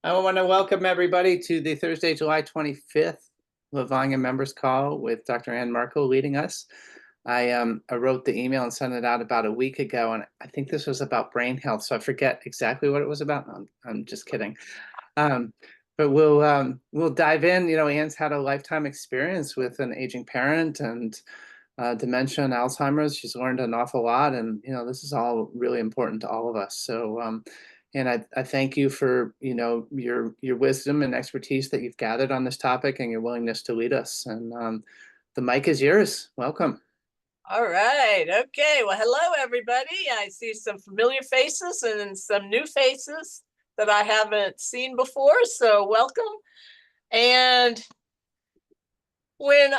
I want to welcome everybody to the Thursday, July 25th Lovonya members call with Dr. Ann Merkel leading us. I wrote the email and sent it out about a week ago, and I think this was about brain health, so I forget exactly what it was about. I'm just kidding. But we'll dive in. You know, Ann's had a lifetime experience with an aging parent and dementia and Alzheimer's. She's learned an awful lot, and this is all really important to all of us. So and I thank you for your wisdom and expertise that you've gathered on this topic and your willingness to lead us. And the mic is yours. Welcome. All right. Okay. Well, hello, everybody. I see some familiar faces and some new faces that I haven't seen before. So welcome. And when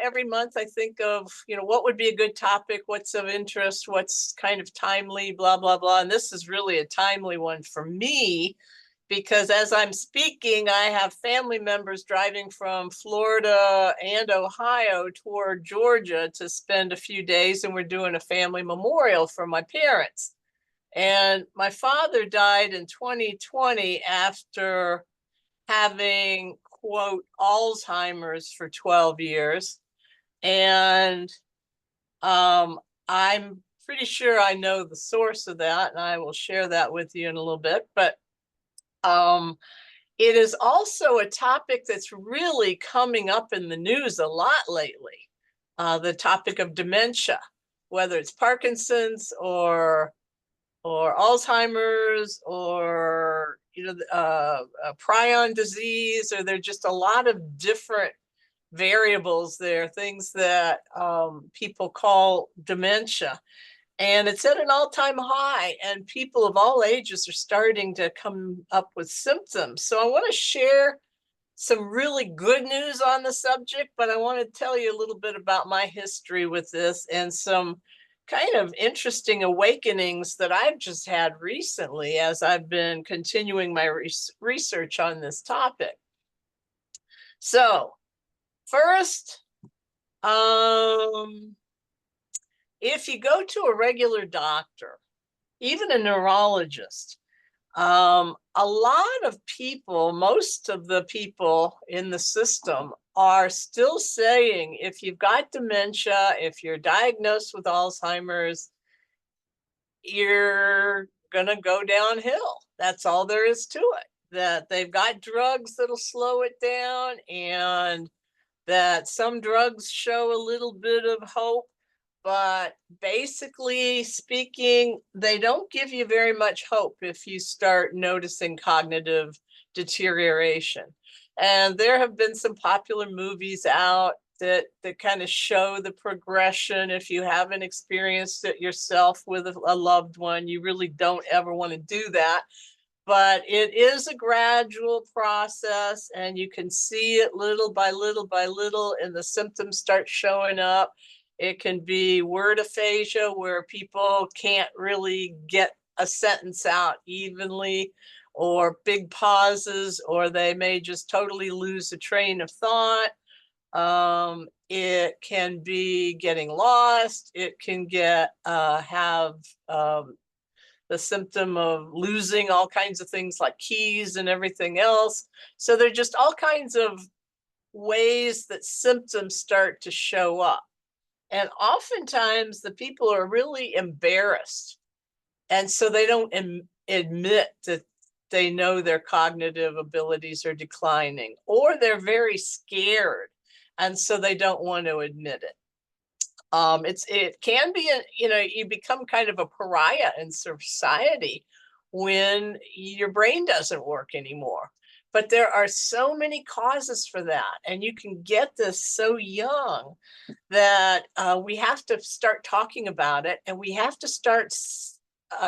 every month I think of, what would be a good topic, what's of interest, what's kind of timely, blah, blah, blah. And this is really a timely one for me because as I'm speaking, I have family members driving from Florida and Ohio toward Georgia to spend a few days, and we're doing a family memorial for my parents. And my father died in 2020 after having, quote, Alzheimer's for 12 years. And I'm pretty sure I know the source of that, and I will share that with you in a little bit. But it is also a topic that's really coming up in the news a lot lately. The topic of dementia, whether it's Parkinson's or Alzheimer's or prion disease, or there are just a lot of different variables there, things that people call dementia. And it's at an all-time high, and people of all ages are starting to come up with symptoms. So I want to share some really good news on the subject, but I want to tell you a little bit about my history with this and some kind of interesting awakenings that I've just had recently as I've been continuing my research on this topic. So first, if you go to a regular doctor, even a neurologist, a lot of people, most of the people in the system are still saying, if you've got dementia, if you're diagnosed with Alzheimer's, you're going to go downhill. That's all there is to it. That they've got drugs that'll slow it down, and that some drugs show a little bit of hope. But basically speaking, they don't give you very much hope if you start noticing cognitive deterioration. And there have been some popular movies out that kind of show the progression. If you haven't experienced it yourself with a loved one, you really don't ever want to do that. But it is a gradual process, and you can see it little by little by little, and the symptoms start showing up. It can be word aphasia, where people can't really get a sentence out evenly, or big pauses, or they may just totally lose a train of thought. It can be getting lost. It can have the symptom of losing all kinds of things like keys and everything else. So there are just all kinds of ways that symptoms start to show up. And oftentimes the people are really embarrassed. And so they don't admit that they know their cognitive abilities are declining, or they're very scared. And so they don't want to admit it. It can be, you become kind of a pariah in society when your brain doesn't work anymore. But there are so many causes for that, and you can get this so young that we have to start talking about it, and we have to start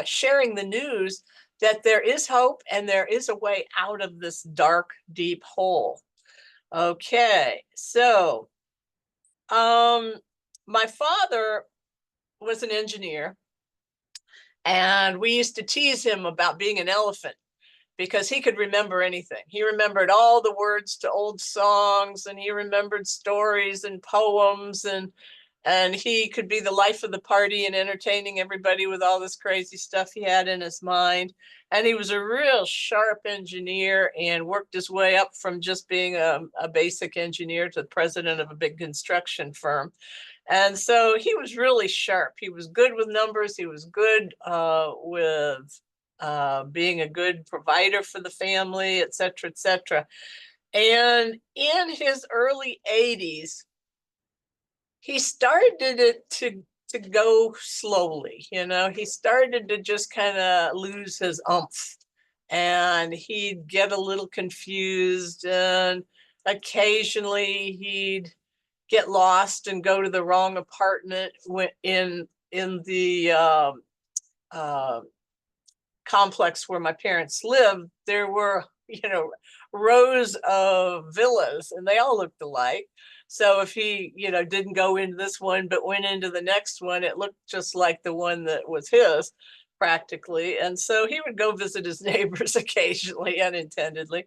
sharing the news that there is hope and there is a way out of this dark, deep hole. Okay, so my father was an engineer, and we used to tease him about being an elephant because he could remember anything. He remembered all the words to old songs, and he remembered stories and poems, and and he could be the life of the party and entertaining everybody with all this crazy stuff he had in his mind. And he was a real sharp engineer and worked his way up from just being a basic engineer to the president of a big construction firm. And so he was really sharp. He was good with numbers. He was good with being a good provider for the family, et cetera, et cetera. And in his early 80s, he started it to go slowly. He started to just kind of lose his umph, and he'd get a little confused, and occasionally he'd get lost and go to the wrong apartment in the complex where my parents lived. There were rows of villas, and they all looked alike. So if he didn't go into this one but went into the next one, it looked just like the one that was his practically. And so he would go visit his neighbors occasionally, unintendedly.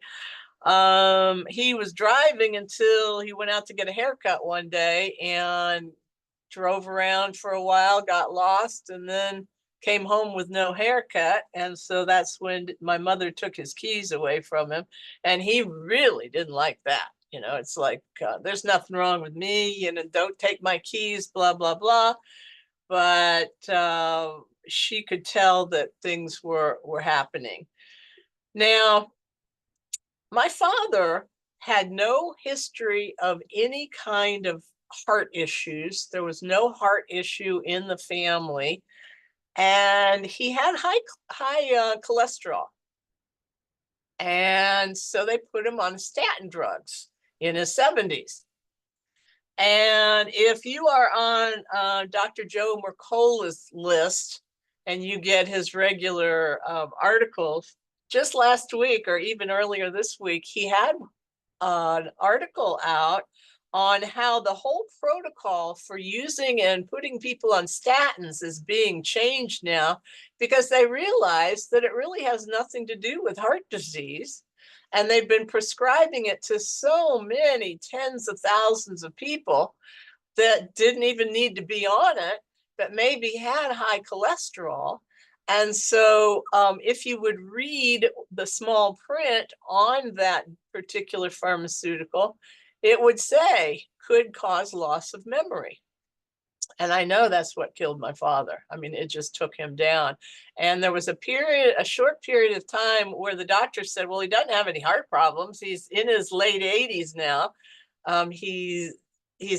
He was driving until he went out to get a haircut one day and drove around for a while, got lost, and then came home with no haircut. And so that's when my mother took his keys away from him. And he really didn't like that. It's like, there's nothing wrong with me, don't take my keys, blah, blah, blah. But she could tell that things were happening. Now, my father had no history of any kind of heart issues. There was no heart issue in the family. And he had high cholesterol. And so they put him on statin drugs in his 70s. And if you are on Dr. Joe Mercola's list and you get his regular articles, just last week or even earlier this week, he had an article out on how the whole protocol for using and putting people on statins is being changed now, because they realize that it really has nothing to do with heart disease. And they've been prescribing it to so many tens of thousands of people that didn't even need to be on it, but maybe had high cholesterol. And so if you would read the small print on that particular pharmaceutical, it would say could cause loss of memory. And I know that's what killed my father. I mean, it just took him down. And there was a short period of time where the doctor said, well, he doesn't have any heart problems. He's in his late 80s now. He's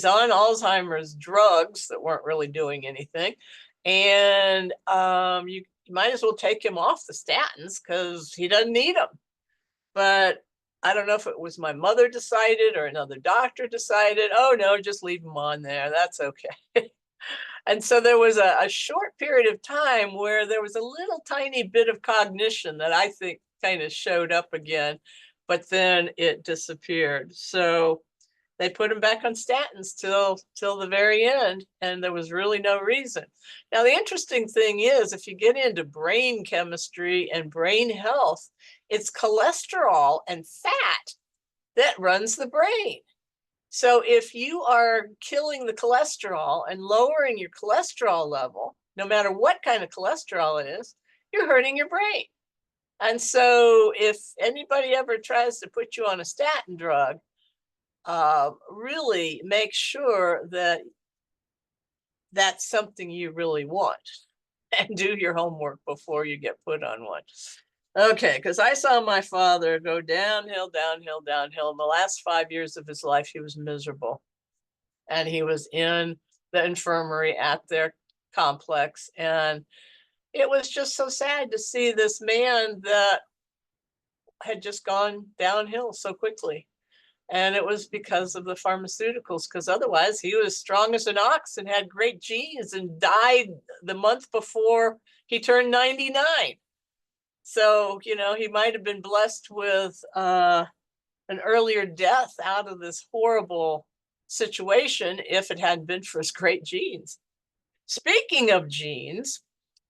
on Alzheimer's drugs that weren't really doing anything. And you might as well take him off the statins because he doesn't need them. But I don't know if it was my mother decided or another doctor decided, oh, no, just leave him on there. That's okay. And so there was a short period of time where there was a little tiny bit of cognition that I think kind of showed up again, but then it disappeared. So they put him back on statins till the very end, and there was really no reason. Now, the interesting thing is, if you get into brain chemistry and brain health, it's cholesterol and fat that runs the brain. So if you are killing the cholesterol and lowering your cholesterol level, no matter what kind of cholesterol it is, you're hurting your brain. And so if anybody ever tries to put you on a statin drug, really make sure that that's something you really want, and do your homework before you get put on one. Okay, because I saw my father go downhill, downhill, downhill. In the last 5 years of his life, he was miserable. And he was in the infirmary at their complex. And it was just so sad to see this man that had just gone downhill so quickly. And it was because of the pharmaceuticals, because otherwise he was strong as an ox and had great genes and died the month before he turned 99. So, he might have been blessed with an earlier death out of this horrible situation if it hadn't been for his great genes. Speaking of genes,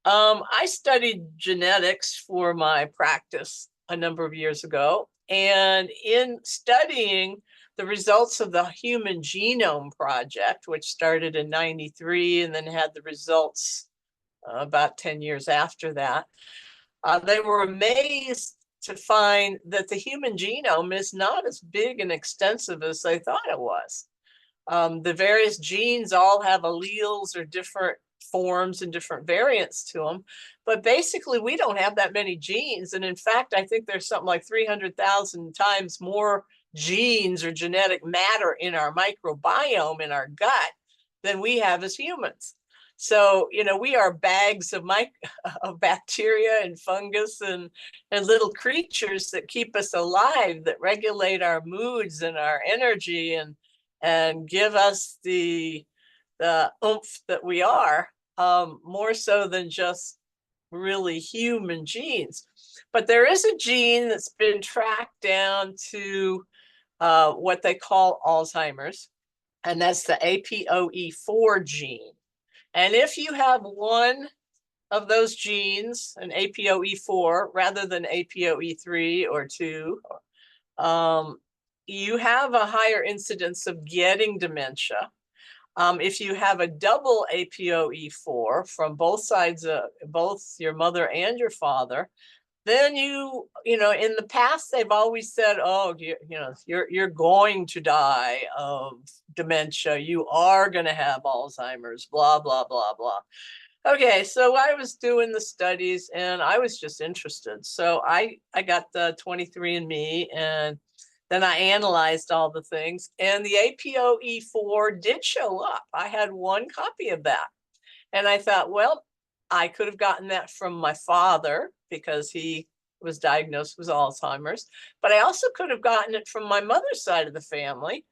I studied genetics for my practice a number of years ago. And in studying the results of the Human Genome Project, which started in '93 and then had the results about 10 years after that. They were amazed to find that the human genome is not as big and extensive as they thought it was. The various genes all have alleles or different forms and different variants to them. But basically, we don't have that many genes. And in fact, I think there's something like 300,000 times more genes or genetic matter in our microbiome in our gut than we have as humans. So, we are bags of bacteria and fungus and little creatures that keep us alive, that regulate our moods and our energy and give us the oomph that we are, more so than just really human genes. But there is a gene that's been tracked down to what they call Alzheimer's, and that's the APOE4 gene. And if you have one of those genes, an APOE4 rather than APOE3 or 2, you have a higher incidence of getting dementia. If you have a double APOE4 from both sides, both your mother and your father, then in the past they've always said, oh, you're going to die of dementia, you are going to have Alzheimer's, blah blah blah blah. Okay, so I was doing the studies and I was just interested, so I got the 23andMe, and then I analyzed all the things, and the APOE4 did show up. I had one copy of that, and I thought, well, I could have gotten that from my father because he was diagnosed with Alzheimer's, but I also could have gotten it from my mother's side of the family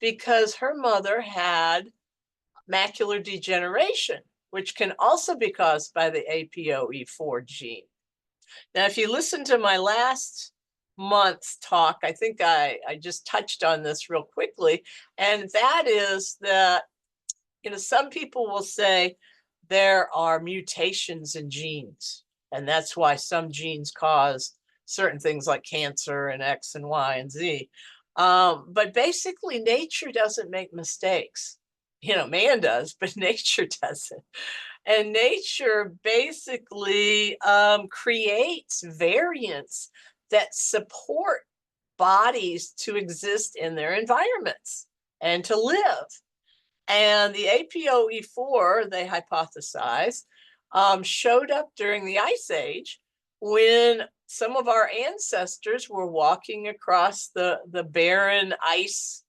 because her mother had macular degeneration, which can also be caused by the APOE4 gene. Now, if you listen to my last month's talk, I think I just touched on this real quickly, and that is that, some people will say there are mutations in genes, and that's why some genes cause certain things like cancer and X and Y and Z. But basically, nature doesn't make mistakes. Man does, but nature doesn't. And nature basically creates variants that support bodies to exist in their environments and to live. And the APOE4, they hypothesize, showed up during the Ice Age when some of our ancestors were walking across the barren ice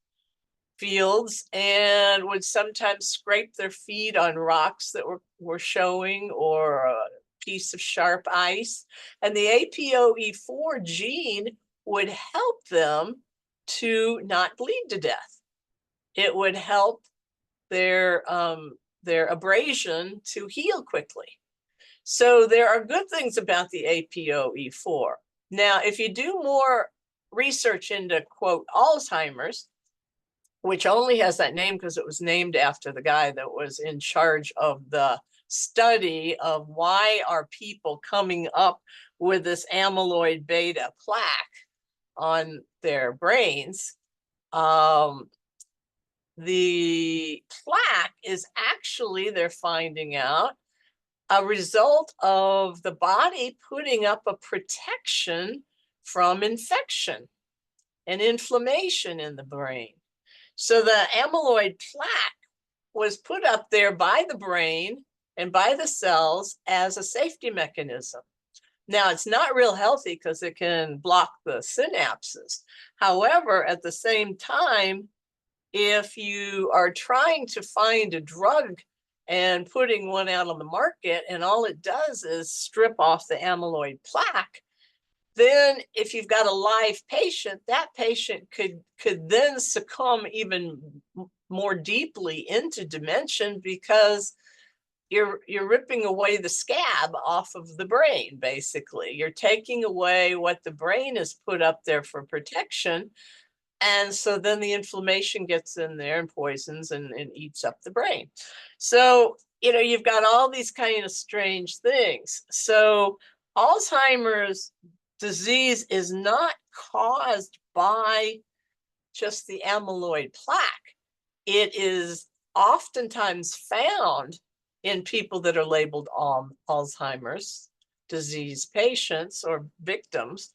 fields and would sometimes scrape their feet on rocks that were showing, or a piece of sharp ice. And the APOE4 gene would help them to not bleed to death. It would help their abrasion to heal quickly. So there are good things about the APOE4. Now, if you do more research into, quote, Alzheimer's, which only has that name because it was named after the guy that was in charge of the study of why are people coming up with this amyloid beta plaque on their brains. The plaque is actually, they're finding out, a result of the body putting up a protection from infection and inflammation in the brain. So the amyloid plaque was put up there by the brain and by the cells as a safety mechanism. Now, it's not real healthy because it can block the synapses. However, at the same time, if you are trying to find a drug and putting one out on the market, and all it does is strip off the amyloid plaque, then if you've got a live patient, that patient could then succumb even more deeply into dementia because you're ripping away the scab off of the brain, basically. You're taking away what the brain has put up there for protection. And so then the inflammation gets in there and poisons and eats up the brain. So, you've got all these kind of strange things. So Alzheimer's disease is not caused by just the amyloid plaque. It is oftentimes found in people that are labeled Alzheimer's disease patients or victims.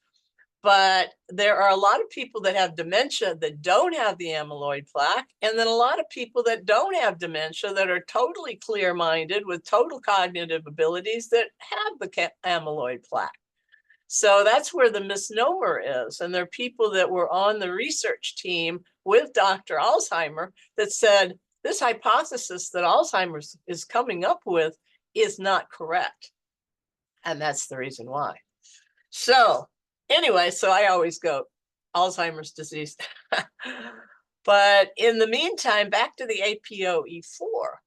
But there are a lot of people that have dementia that don't have the amyloid plaque, and then a lot of people that don't have dementia that are totally clear-minded with total cognitive abilities that have the amyloid plaque. So that's where the misnomer is. And there are people that were on the research team with Dr. Alzheimer that said, this hypothesis that Alzheimer's is coming up with is not correct. And that's the reason why. So anyway, so I always go Alzheimer's disease. But in the meantime, back to the APOE4.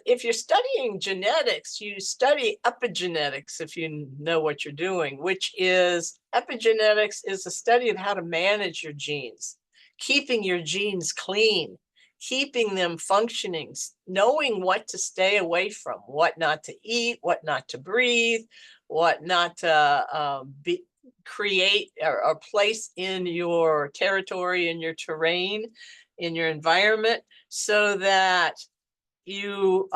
If you're studying genetics, you study epigenetics, if you know what you're doing, which is epigenetics is a study of how to manage your genes, keeping your genes clean, keeping them functioning, knowing what to stay away from, what not to eat, what not to breathe, what not to create or place in your territory, in your terrain, in your environment, so that you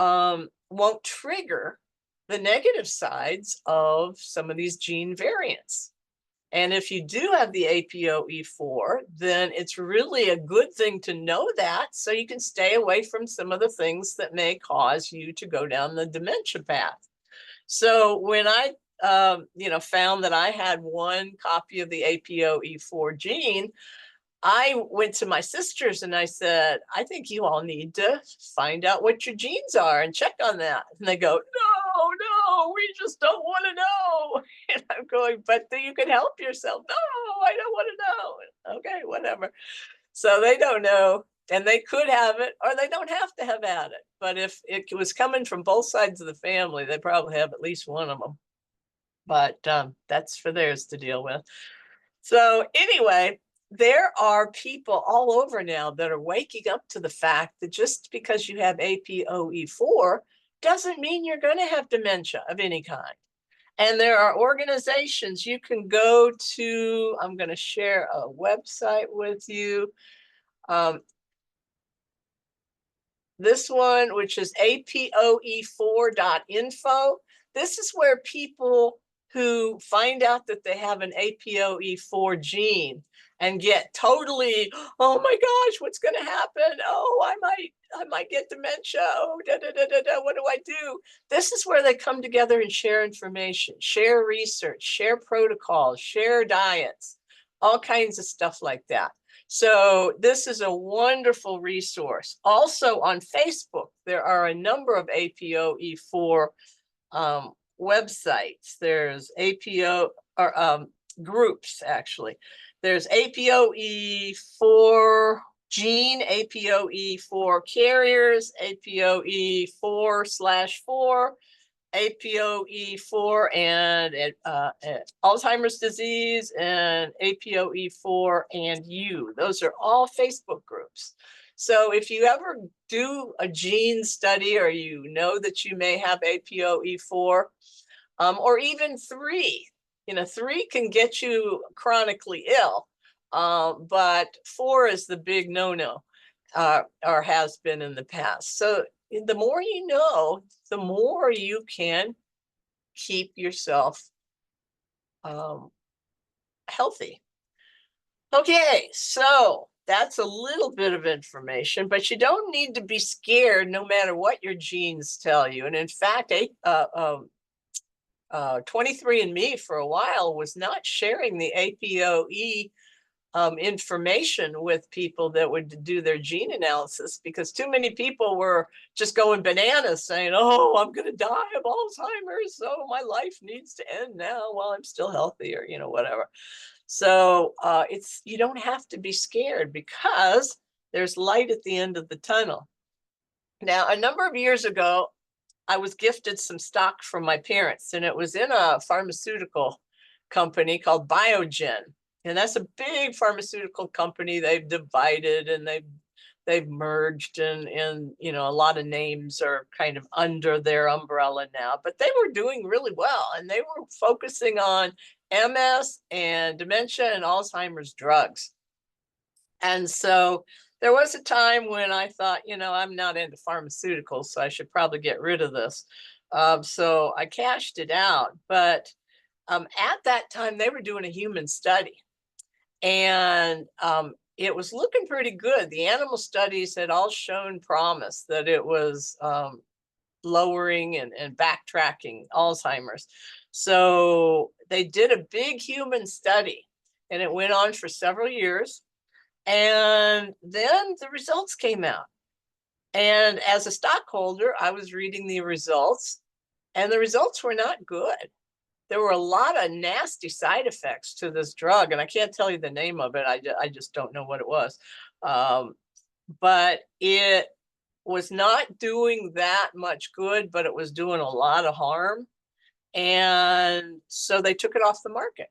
won't trigger the negative sides of some of these gene variants. And if you do have the APOE4, then it's really a good thing to know that, so you can stay away from some of the things that may cause you to go down the dementia path. So when I found that I had one copy of the APOE4 gene, I went to my sisters and I said, I think you all need to find out what your genes are and check on that. And they go, no, we just don't want to know. And I'm going, but you can help yourself. No, I don't want to know. Okay, whatever. So they don't know, and they could have it, or they don't have to have had it. But if it was coming from both sides of the family, they probably have at least one of them. But that's for theirs to deal with. So anyway, there are people all over now that are waking up to the fact that just because you have APOE4 doesn't mean you're going to have dementia of any kind. And there are organizations you can go to. I'm going to share a website with you. This one, which is apoe4.info. This is where people who find out that they have an APOE4 gene and get totally, oh my gosh, what's going to happen? Oh, I might get dementia. Oh, what do I do? This is where they come together and share information, share research, share protocols, share diets, all kinds of stuff like that. So this is a wonderful resource. Also on Facebook, there are a number of APOE4 websites. There's APO or groups, actually. There's APOE4 gene, APOE4 carriers, APOE4/4, APOE4 and Alzheimer's disease, and APOE4 and you. Those are all Facebook groups. So if you ever do a gene study, or you know that you may have APOE4, or even 3, 3 can get you chronically ill, but 4 is the big no-no, or has been in the past. So the more you know, the more you can keep yourself healthy. Okay, so that's a little bit of information, but you don't need to be scared no matter what your genes tell you. And in fact, 23andMe for a while was not sharing the APOE information with people that would do their gene analysis, because too many people were just going bananas saying, oh, I'm going to die of Alzheimer's, so my life needs to end now while I'm still healthy, or whatever. So you don't have to be scared, because there's light at the end of the tunnel. Now, a number of years ago, I was gifted some stock from my parents, and it was in a pharmaceutical company called Biogen. And that's a big pharmaceutical company. They've divided and they've merged, and a lot of names are kind of under their umbrella now, but they were doing really well, and they were focusing on MS and dementia and Alzheimer's drugs. And so there was a time when I thought, I'm not into pharmaceuticals, so I should probably get rid of this. So I cashed it out. But at that time, they were doing a human study, and it was looking pretty good. The animal studies had all shown promise that it was lowering and backtracking Alzheimer's. So they did a big human study, and it went on for several years. And then the results came out. And as a stockholder, I was reading the results, and the results were not good. There were a lot of nasty side effects to this drug, and I can't tell you the name of it. I just don't know what it was. But it was not doing that much good, but it was doing a lot of harm. And so they took it off the market.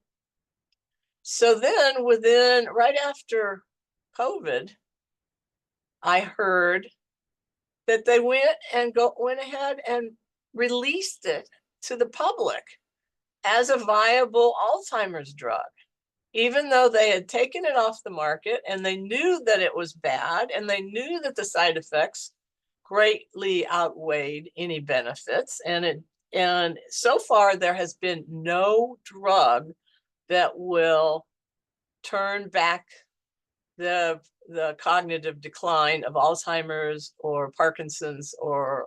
So then right after COVID, I heard that they went ahead and released it to the public as a viable Alzheimer's drug, even though they had taken it off the market and they knew that it was bad and they knew that the side effects greatly outweighed any benefits. And so far there has been no drug that will turn back the cognitive decline of Alzheimer's or Parkinson's or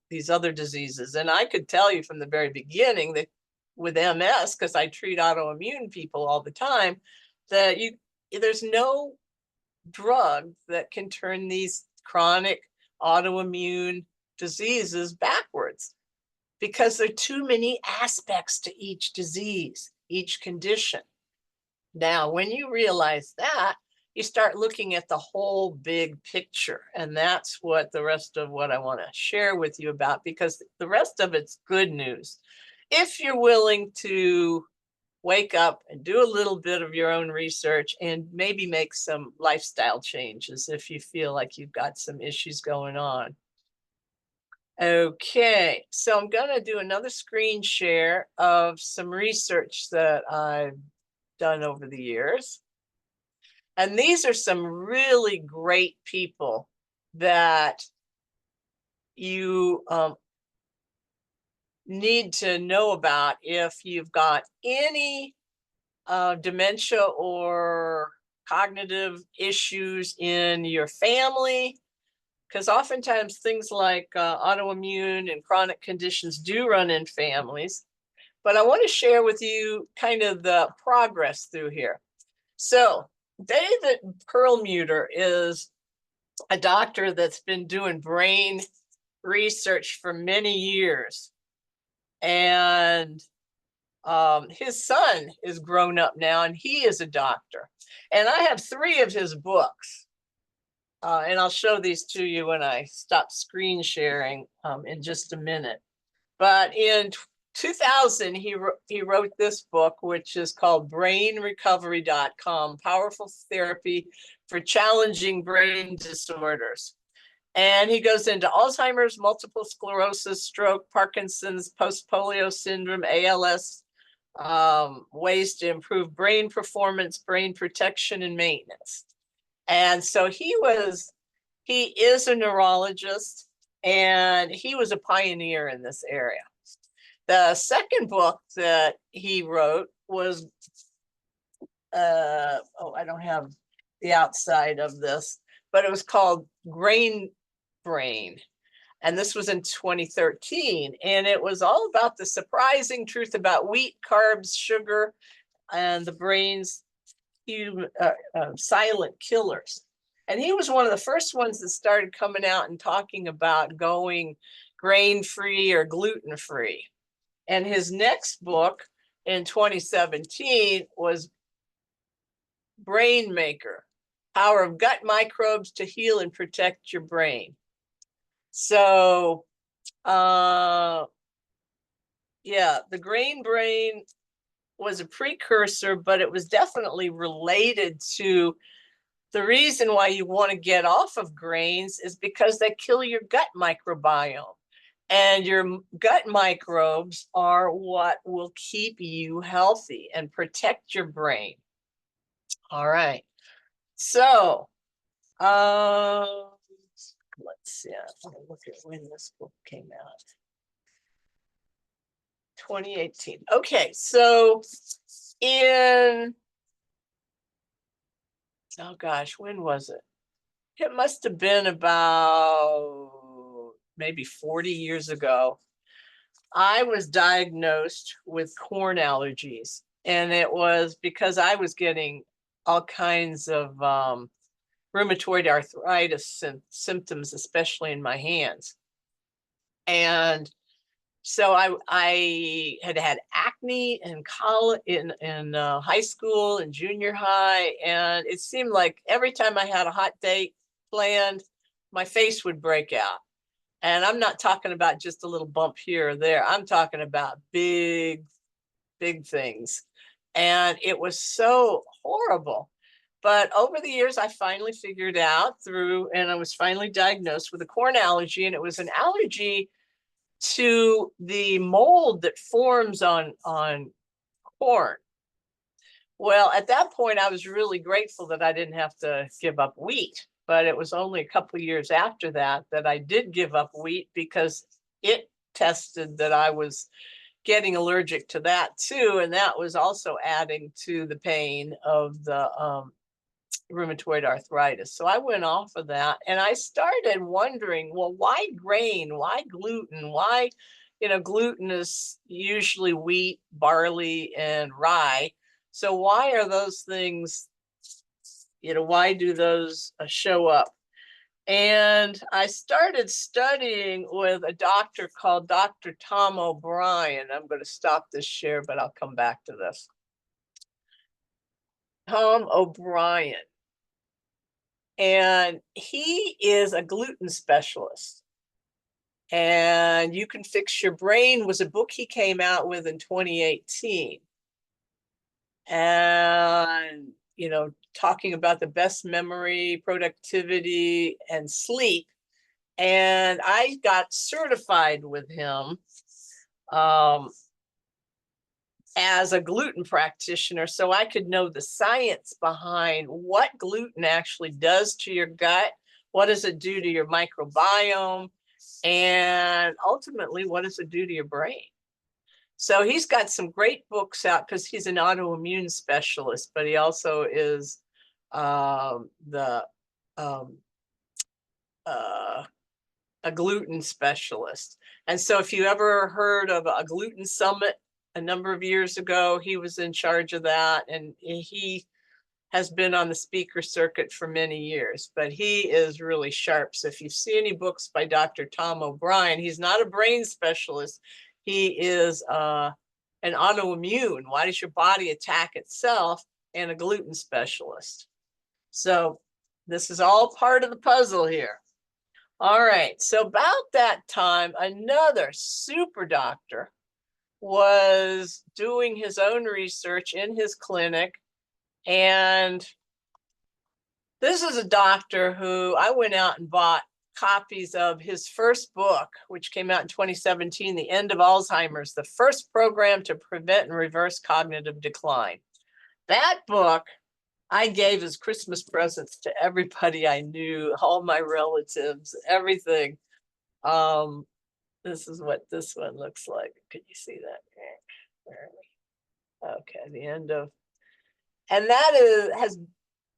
these other diseases. And I could tell you from the very beginning that with MS, because I treat autoimmune people all the time, that there's no drug that can turn these chronic autoimmune diseases backwards, because there are too many aspects to each disease, each condition. Now, when you realize that, you start looking at the whole big picture. And that's what the rest of what I want to share with you about, because the rest of it's good news. If you're willing to wake up and do a little bit of your own research and maybe make some lifestyle changes if you feel like you've got some issues going on. Okay, so I'm going to do another screen share of some research that I've done over the years. And these are some really great people that you need to know about if you've got any dementia or cognitive issues in your family, because oftentimes things like autoimmune and chronic conditions do run in families. But I want to share with you kind of the progress through here. So David Perlmutter is a doctor that's been doing brain research for many years. And his son is grown up now, and he is a doctor. And I have 3 of his books. And I'll show these to you when I stop screen sharing in just a minute. But in 2000, he wrote this book, which is called BrainRecovery.com, Powerful Therapy for Challenging Brain Disorders. And he goes into Alzheimer's, multiple sclerosis, stroke, Parkinson's, post-polio syndrome, ALS, ways to improve brain performance, brain protection, and maintenance. And so he is a neurologist, and he was a pioneer in this area. The second book that he wrote was, I don't have the outside of this, but it was called Grain Brain. And this was in 2013. And it was all about the surprising truth about wheat, carbs, sugar, and the brain's silent killers. And he was one of the first ones that started coming out and talking about going grain-free or gluten-free. And his next book in 2017 was Brain Maker, Power of Gut Microbes to Heal and Protect Your Brain. So, yeah, the Grain Brain was a precursor, but it was definitely related to the reason why you want to get off of grains is because they kill your gut microbiome. And your gut microbes are what will keep you healthy and protect your brain. All right. So, let's see. I'm gonna look at when this book came out. 2018. Okay, so in, oh gosh, when was it? It must have been about maybe 40 years ago. I was diagnosed with corn allergies, and it was because I was getting all kinds of rheumatoid arthritis symptoms, especially in my hands. And so I had had acne in college, in high school and junior high, and it seemed like every time I had a hot date planned, my face would break out. And I'm not talking about just a little bump here or there. I'm talking about big, big things. And it was so horrible. But over the years, I finally figured out and I was finally diagnosed with a corn allergy. And it was an allergy to the mold that forms on corn. Well, at that point, I was really grateful that I didn't have to give up wheat. But it was only a couple of years after that that I did give up wheat, because it tested that I was getting allergic to that too. And that was also adding to the pain of the rheumatoid arthritis. So I went off of that, and I started wondering, well, why grain? Why gluten? Why, gluten is usually wheat, barley, and rye. So why are those things, why do those show up? And I started studying with a doctor called Dr. Tom O'Brien. I'm going to stop this share, but I'll come back to this. Tom O'Brien. And he is a gluten specialist. And You Can Fix Your Brain was a book he came out with in 2018. And, talking about the best memory, productivity, and sleep. And I got certified with him as a gluten practitioner, so I could know the science behind what gluten actually does to your gut, what does it do to your microbiome, and ultimately, what does it do to your brain? So he's got some great books out, because he's an autoimmune specialist, but he also is a gluten specialist. And so if you ever heard of a gluten summit a number of years ago, he was in charge of that. And he has been on the speaker circuit for many years, but he is really sharp. So if you see any books by Dr. Tom O'Brien, he's not a brain specialist. He is an autoimmune. Why does your body attack itself? And a gluten specialist. So this is all part of the puzzle here. All right, so about that time, another super doctor was doing his own research in his clinic. And this is a doctor who I went out and bought copies of his first book, which came out in 2017, The End of Alzheimer's, the first program to prevent and reverse cognitive decline. That book I gave as Christmas presents to everybody I knew, all my relatives, everything. This is what this one looks like. Can you see that? Where are we? Okay, the end of, and that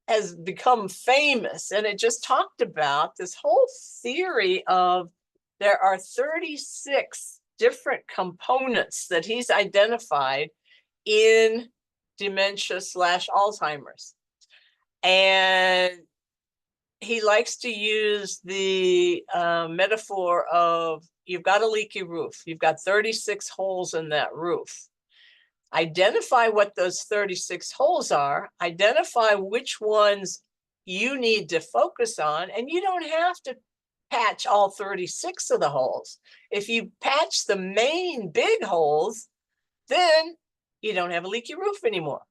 has become famous, and it just talked about this whole theory of there are 36 different components that he's identified in dementia / Alzheimer's. And he likes to use the metaphor of, you've got a leaky roof. You've got 36 holes in that roof. Identify what those 36 holes are. Identify which ones you need to focus on. And you don't have to patch all 36 of the holes. If you patch the main big holes, then you don't have a leaky roof anymore.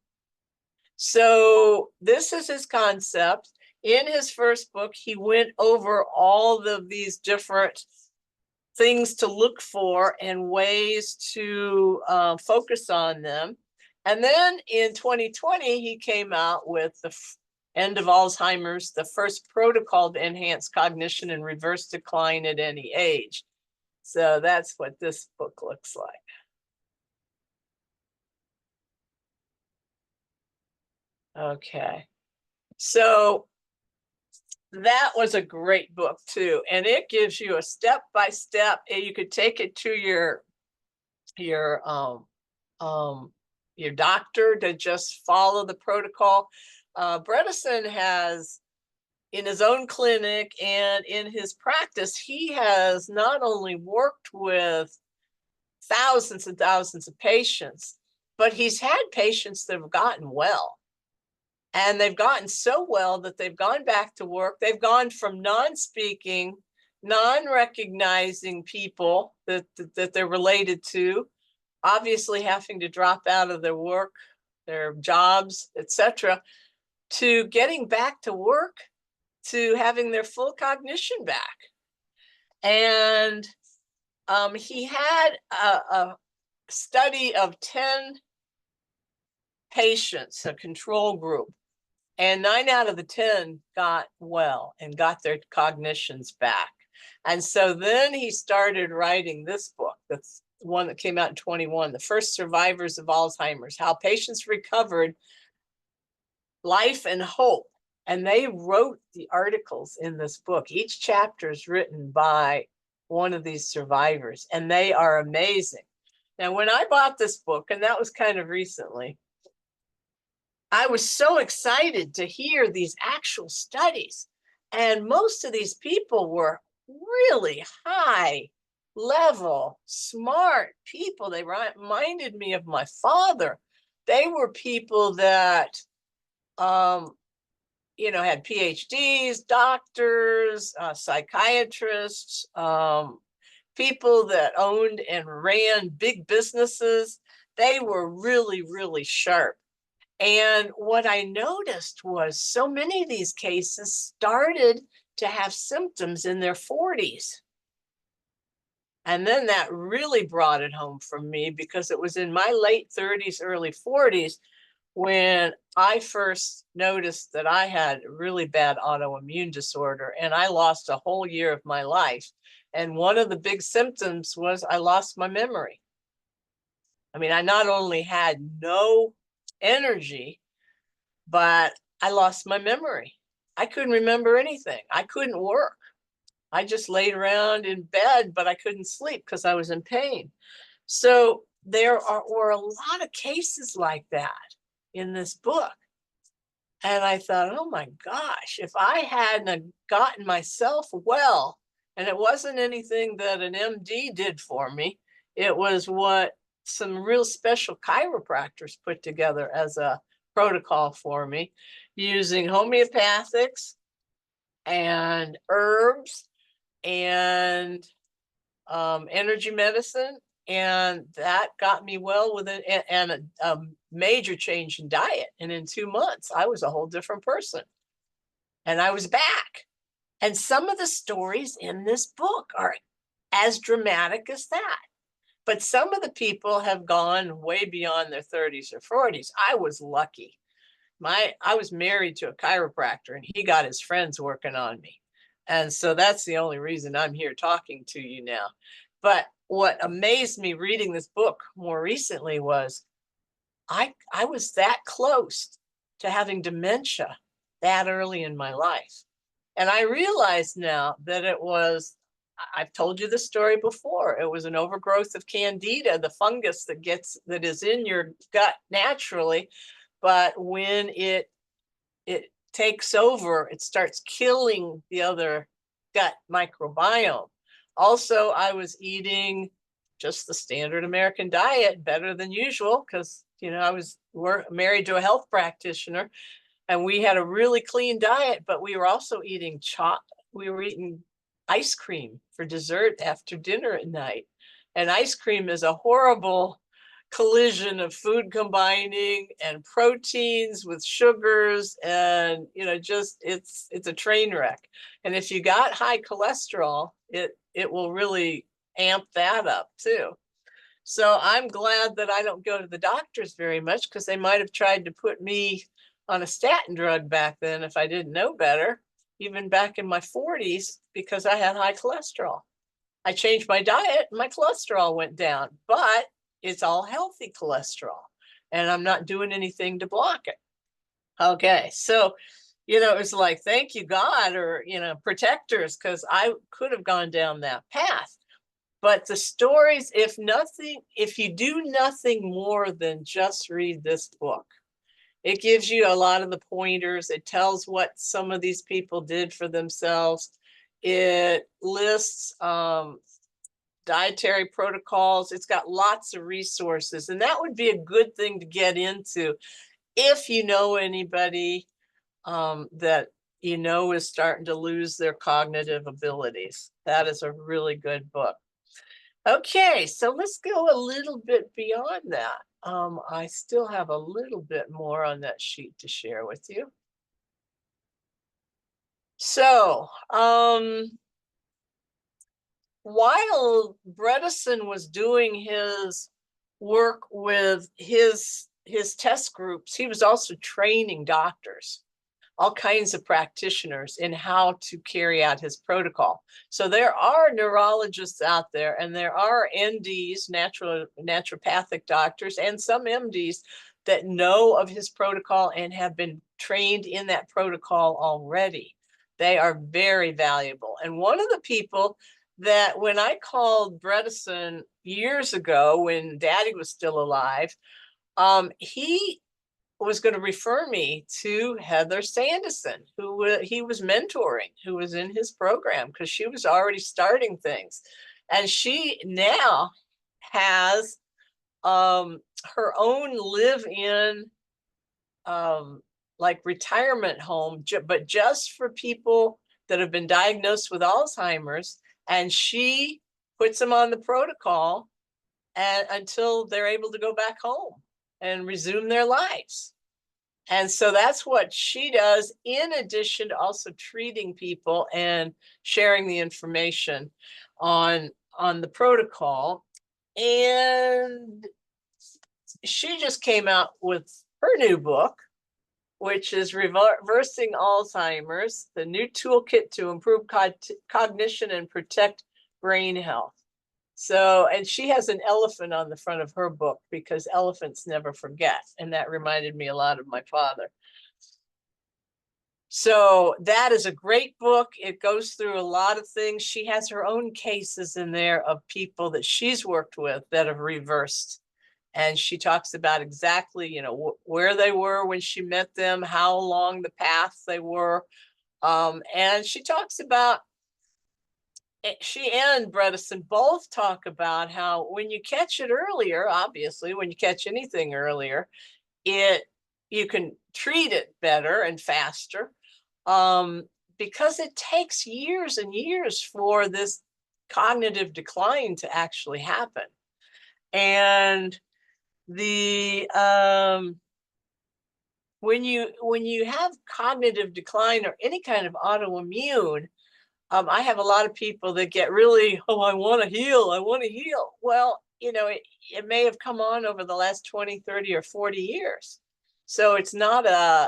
So this is his concept. In his first book, he went over all of these different things to look for and ways to focus on them. And then in 2020, he came out with End of Alzheimer's, the first protocol to enhance cognition and reverse decline at any age. So that's what this book looks like. Okay. So that was a great book too. And it gives you a step-by-step, and you could take it to your doctor to just follow the protocol. Bredesen has, in his own clinic and in his practice, he has not only worked with thousands and thousands of patients, but he's had patients that have gotten well. And they've gotten so well that they've gone back to work. They've gone from non-speaking, non-recognizing people that they're related to, obviously having to drop out of their work, their jobs, etc., to getting back to work, to having their full cognition back. And he had a study of 10 patients, a control group, and 9 out of the 10 got well and got their cognitions back. And so then he started writing this book. That's the one that came out in 21, The First Survivors of Alzheimer's, How Patients Recovered, Life and Hope. And they wrote the articles in this book. Each chapter is written by one of these survivors, and they are amazing. Now, when I bought this book, and that was kind of recently, I was so excited to hear these actual studies. And most of these people were really high level, smart people. They reminded me of my father. They were people that, had PhDs, doctors, psychiatrists, people that owned and ran big businesses. They were really, really sharp. And what I noticed was so many of these cases started to have symptoms in their 40s. And then that really brought it home for me, because it was in my late 30s, early 40s, when I first noticed that I had really bad autoimmune disorder, and I lost a whole year of my life. And one of the big symptoms was I lost my memory. I mean, I not only had no energy, but I lost my memory. I couldn't remember anything. I couldn't work. I just laid around in bed, but I couldn't sleep because I was in pain. So there were a lot of cases like that in this book. And I thought, oh my gosh, if I hadn't gotten myself well, and it wasn't anything that an MD did for me, it was what some real special chiropractors put together as a protocol for me, using homeopathics and herbs and energy medicine. And that got me well with it, and a major change in diet. And in 2 months, I was a whole different person. And I was back. And some of the stories in this book are as dramatic as that. But some of the people have gone way beyond their 30s or 40s. I was lucky. I was married to a chiropractor, and he got his friends working on me. And so that's the only reason I'm here talking to you now. But what amazed me reading this book more recently was I was that close to having dementia that early in my life. And I realize now that it was, I've told you the story before, it was an overgrowth of candida, the fungus that is in your gut naturally. But when it takes over, it starts killing the other gut microbiome. Also, I was eating just the standard American diet, better than usual, because I was married to a health practitioner, and we had a really clean diet. But we were also eating we were eating ice cream for dessert after dinner at night, and ice cream is a horrible collision of food combining and proteins with sugars, and just it's a train wreck. And if you got high cholesterol, it will really amp that up too. So I'm glad that I don't go to the doctors very much, because they might have tried to put me on a statin drug back then if I didn't know better, even back in my 40s, because I had high cholesterol. I changed my diet and my cholesterol went down, but it's all healthy cholesterol and I'm not doing anything to block it. Okay, so, it was like, thank you, God, or, protectors, because I could have gone down that path. But the stories, if you do nothing more than just read this book, it gives you a lot of the pointers. It tells what some of these people did for themselves. It lists dietary protocols. It's got lots of resources, and that would be a good thing to get into if you know anybody that is starting to lose their cognitive abilities. That is a really good book. Okay, so let's go a little bit beyond that. I still have a little bit more on that sheet to share with you. So, while Bredesen was doing his work with his test groups, he was also training doctors, all kinds of practitioners, in how to carry out his protocol. So there are neurologists out there, and there are NDs, naturopathic doctors, and some MDs that know of his protocol and have been trained in that protocol already. They are very valuable. And one of the people that, when I called Bredesen years ago when Daddy was still alive, he was going to refer me to Heather Sanderson, who he was mentoring, who was in his program, because she was already starting things. And she now has her own live-in like retirement home, but just for people that have been diagnosed with Alzheimer's. And she puts them on the protocol until they're able to go back home and resume their lives. And so that's what she does, in addition to also treating people and sharing the information on the protocol. And she just came out with her new book, which is Reversing Alzheimer's, the new toolkit to improve cognition and protect brain health. So, and she has an elephant on the front of her book because elephants never forget. And that reminded me a lot of my father. So that is a great book. It goes through a lot of things. She has her own cases in there of people that she's worked with that have reversed. And she talks about exactly, where they were when she met them, how long the path they were. And she talks about, she and Bredesen both talk about how when you catch it earlier, obviously, when you catch anything earlier, you can treat it better and faster, because it takes years and years for this cognitive decline to actually happen. And the when you have cognitive decline or any kind of autoimmune, I have a lot of people that get really, I want to heal. Well, it may have come on over the last 20, 30, or 40 years. So it's not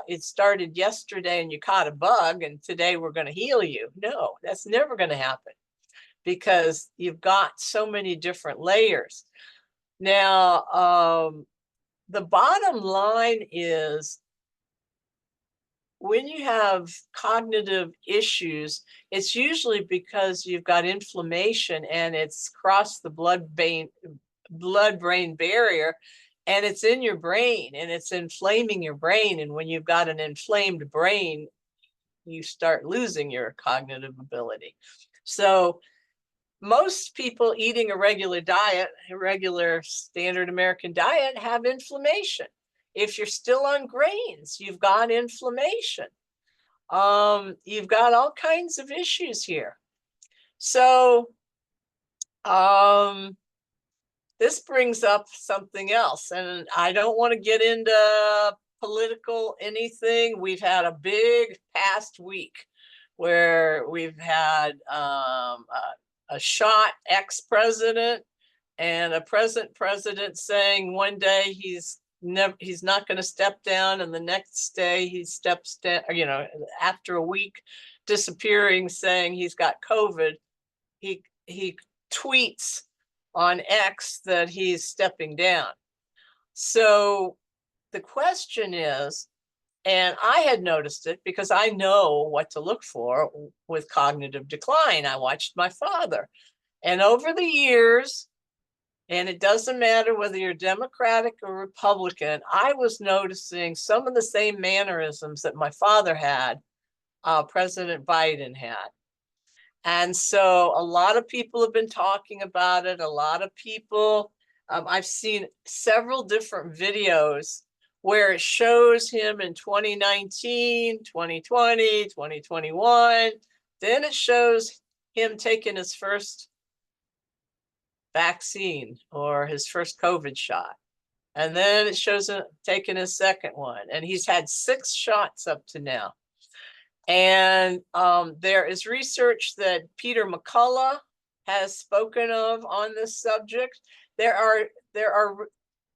it started yesterday and you caught a bug and today we're going to heal you. No, that's never going to happen, because you've got so many different layers. Now, the bottom line is, when you have cognitive issues, it's usually because you've got inflammation and it's crossed the blood-brain barrier, and it's in your brain and it's inflaming your brain. And when you've got an inflamed brain, you start losing your cognitive ability. So most people eating a regular diet, a regular standard American diet, have inflammation. If you're still on grains, you've got inflammation. You've got all kinds of issues here. So this brings up something else, and I don't want to get into political anything. We've had a big past week where we've had a shot ex-president and a present president saying one day he's he's not going to step down, and the next day he steps down, after a week disappearing, saying he's got COVID, he tweets on X that he's stepping down. So the question is, and I had noticed it because I know what to look for with cognitive decline. I watched my father, and over the years, and it doesn't matter whether you're Democratic or Republican, I was noticing some of the same mannerisms that my father had, President Biden had. And so a lot of people have been talking about it. A lot of people, I've seen several different videos where it shows him in 2019, 2020, 2021. Then it shows him taking his first vaccine or his first COVID shot. And then it shows him taking his second one. And he's had 6 shots up to now. And there is research that Peter McCullough has spoken of on this subject. There are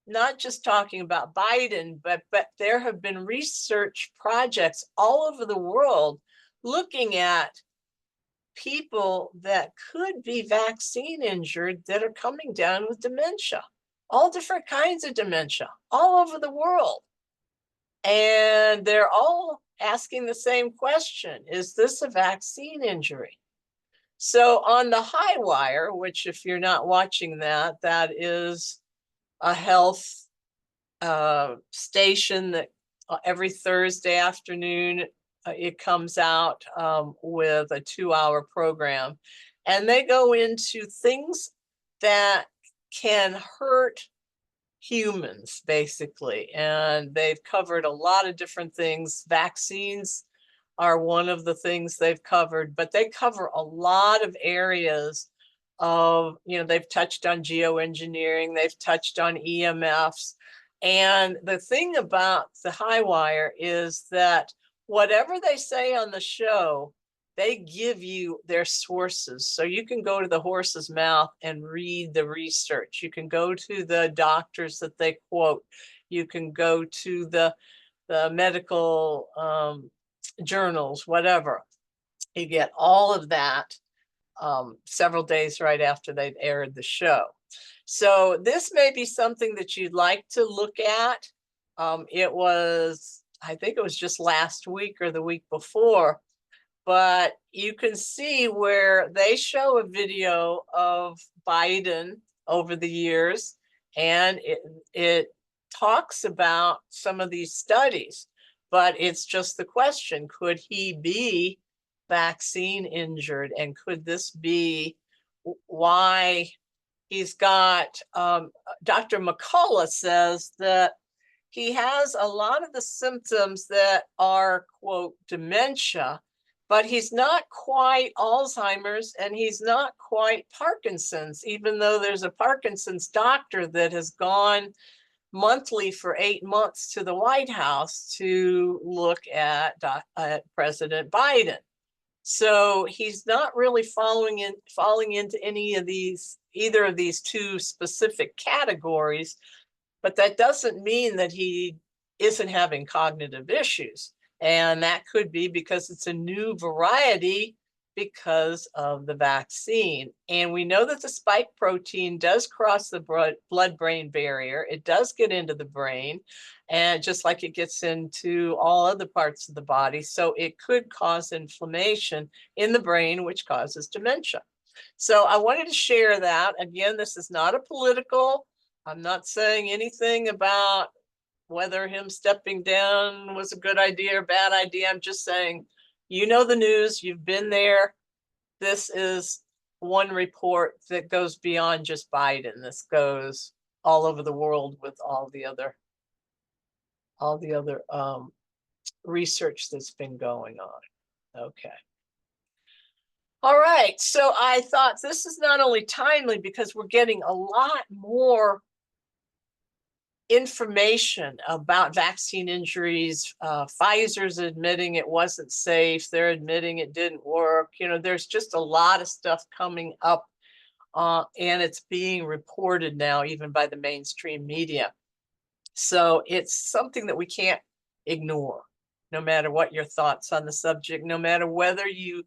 not just talking about Biden, but there have been research projects all over the world looking at people that could be vaccine injured that are coming down with dementia, all different kinds of dementia, all over the world. And they're all asking the same question: is this a vaccine injury? So on the High Wire, which if you're not watching that, that is a health station that every Thursday afternoon it comes out with a 2-hour program, and they go into things that can hurt humans, basically. And they've covered a lot of different things. Vaccines are one of the things they've covered, but they cover a lot of areas of, they've touched on geoengineering, they've touched on EMFs. And the thing about the High Wire is that whatever they say on the show, they give you their sources. So you can go to the horse's mouth and read the research. You can go to the doctors that they quote. You can go to the medical journals, whatever. You get all of that several days right after they've aired the show. So this may be something that you'd like to look at. I think it was just last week or the week before, but you can see where they show a video of Biden over the years, and it talks about some of these studies, but it's just the question: could he be vaccine injured, and could this be why he's got, Dr. McCullough says that he has a lot of the symptoms that are, quote, dementia, but he's not quite Alzheimer's and he's not quite Parkinson's, even though there's a Parkinson's doctor that has gone monthly for 8 months to the White House to look at President Biden. So he's not really falling into either of these 2 specific categories, but that doesn't mean that he isn't having cognitive issues. And that could be because it's a new variety because of the vaccine. And we know that the spike protein does cross the blood-brain barrier. It does get into the brain, and just like it gets into all other parts of the body. So it could cause inflammation in the brain, which causes dementia. So I wanted to share that. Again, this is not a political. I'm not saying anything about whether him stepping down was a good idea or bad idea. I'm just saying, the news, you've been there. This is one report that goes beyond just Biden. This goes all over the world with all the other research that's been going on. Okay. All right. So I thought this is not only timely because we're getting a lot more information about vaccine injuries. Pfizer's admitting it wasn't safe. They're admitting it didn't work. There's just a lot of stuff coming up, and it's being reported now even by the mainstream media. So it's something that we can't ignore, no matter what your thoughts on the subject, no matter whether you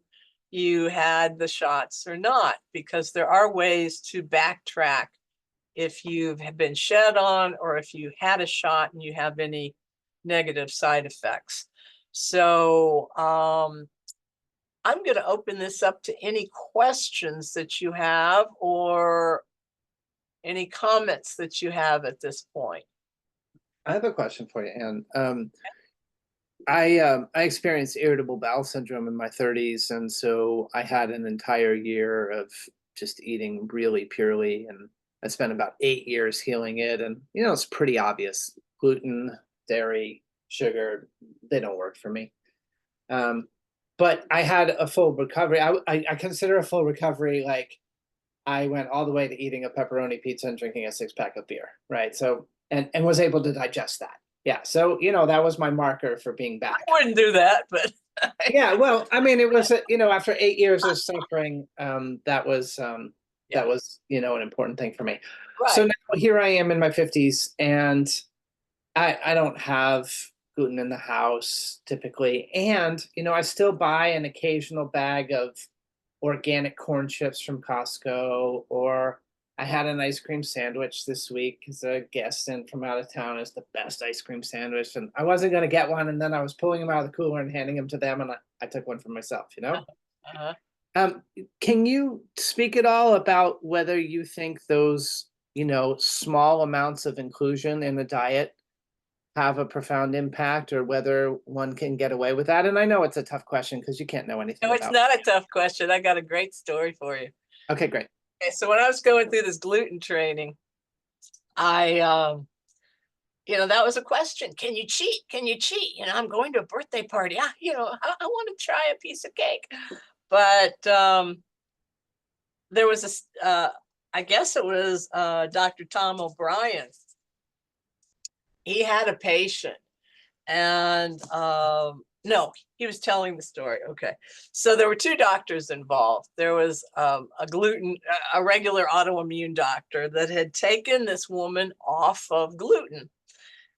had the shots or not, because there are ways to backtrack if you've been shed on or if you had a shot and you have any negative side effects. So I'm going to open this up to any questions that you have or any comments that you have at this point. I have a question for you, Anne. I experienced irritable bowel syndrome in my 30s, and so I had an entire year of just eating really purely, and I spent about 8 years healing it. And it's pretty obvious: gluten, dairy, sugar, they don't work for me. But I had a full recovery. I consider a full recovery like I went all the way to eating a pepperoni pizza and drinking a six-pack of beer, right? So, and was able to digest that. Yeah. So, that was my marker for being I back. wouldn't do that, but Yeah. Well, I mean, it was, after 8 years of suffering, yeah, that was, an important thing for me. So right. now here I am in my 50s, and I don't have gluten in the house typically. And, I still buy an occasional bag of organic corn chips from Costco, or I had an ice cream sandwich this week because a guest in from out of town is the best ice cream sandwich. And I wasn't going to get one. And then I was pulling them out of the cooler and handing them to them. And I took one for myself. Uh-huh. Um, can you speak at all about whether you think those, small amounts of inclusion in the diet have a profound impact, or whether one can get away with that? And I know it's a tough question because you can't know anything No, it's about. not a tough question. I got a great story for you. Okay, great. Okay, so when I was going through this gluten training, I that was a question. Can you cheat? Can you cheat? I'm going to a birthday party. I want to try a piece of cake. But there was I guess it was Dr. Tom O'Brien. He had a patient, and no, he was telling the story. Okay, so there were two doctors involved. There was a regular autoimmune doctor that had taken this woman off of gluten,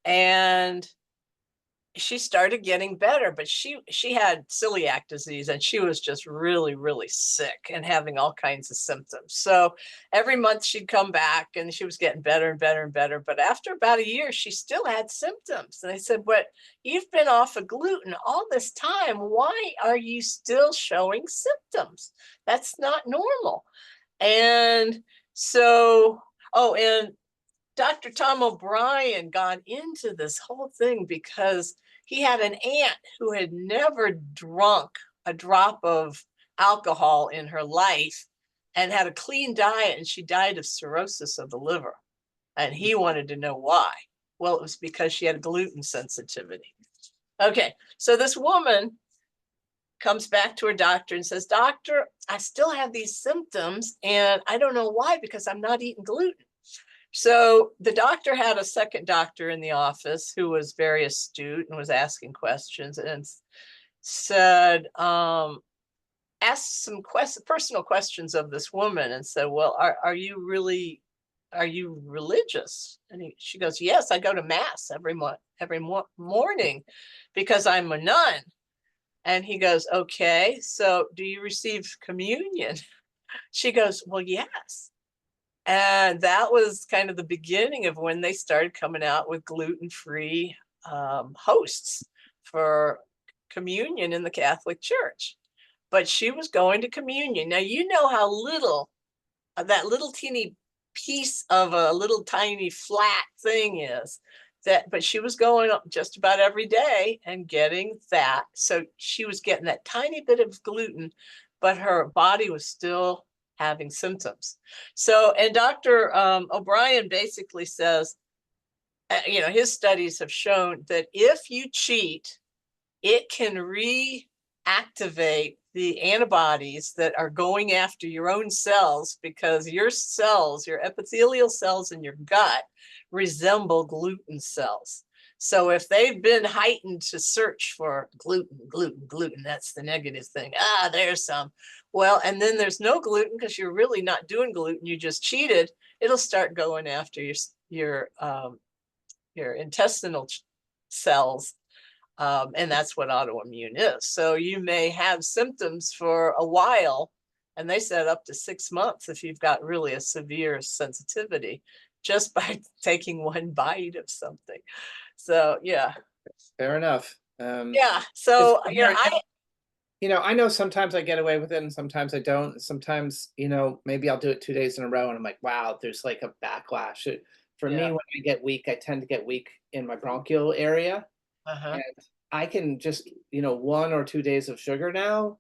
and she started getting better, but she had celiac disease, and she was just really, really sick and having all kinds of symptoms. So every month she'd come back and she was getting better and better and better. But after about a year, she still had symptoms. And I said, "But you've been off of gluten all this time. Why are you still showing symptoms? That's not normal." And so, oh, and Dr. Tom O'Brien got into this whole thing because he had an aunt who had never drunk a drop of alcohol in her life and had a clean diet, and she died of cirrhosis of the liver. And he wanted to know why. Well, it was because she had gluten sensitivity. Okay, so this woman comes back to her doctor and says, "Doctor, I still have these symptoms and I don't know why, because I'm not eating gluten." So the doctor had a second doctor in the office who was very astute and was asking questions, and said, asked some personal questions of this woman and said, "Well, are you religious?" And she goes, "Yes, I go to mass every morning because I'm a nun." And he goes, "Okay, so do you receive communion?" She goes, "Well, yes." And that was kind of the beginning of when they started coming out with gluten-free hosts for communion in the Catholic Church. But she was going to communion. Now, you know how little that little teeny piece of a little tiny flat thing is. But she was going up just about every day and getting that. So she was getting that tiny bit of gluten, but her body was still having symptoms. So, and Dr. O'Brien basically says, his studies have shown that if you cheat, it can reactivate the antibodies that are going after your own cells, because your cells, your epithelial cells in your gut, resemble gluten cells. So if they've been heightened to search for gluten, that's the negative thing. There's some. Well, and then there's no gluten because you're really not doing gluten. You just cheated. It'll start going after your your intestinal cells. And that's what autoimmune is. So you may have symptoms for a while, and they said up to 6 months if you've got really a severe sensitivity just by taking one bite of something. So yeah. Fair enough. Yeah. It's So I know sometimes I get away with it and sometimes I don't. Sometimes, maybe I'll do it 2 days in a row and I'm like, wow, there's like a backlash. For me, yeah. when I get weak, I tend to get weak in my bronchial area. Uh-huh. And I can just, 1 or 2 days of sugar now,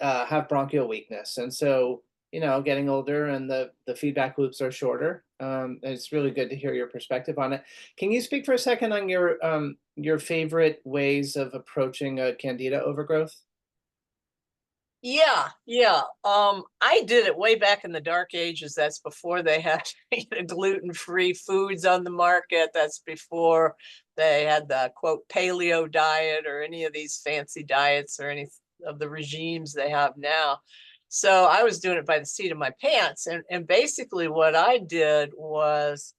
have bronchial weakness. And so, getting older and the feedback loops are shorter. It's really good to hear your perspective on it. Can you speak for a second on your favorite ways of approaching a candida overgrowth? Yeah, yeah. I did it way back in the dark ages. That's before they had gluten-free foods on the market. That's before they had the quote paleo diet or any of these fancy diets or any of the regimes they have now. So I was doing it by the seat of my pants. And basically what I did was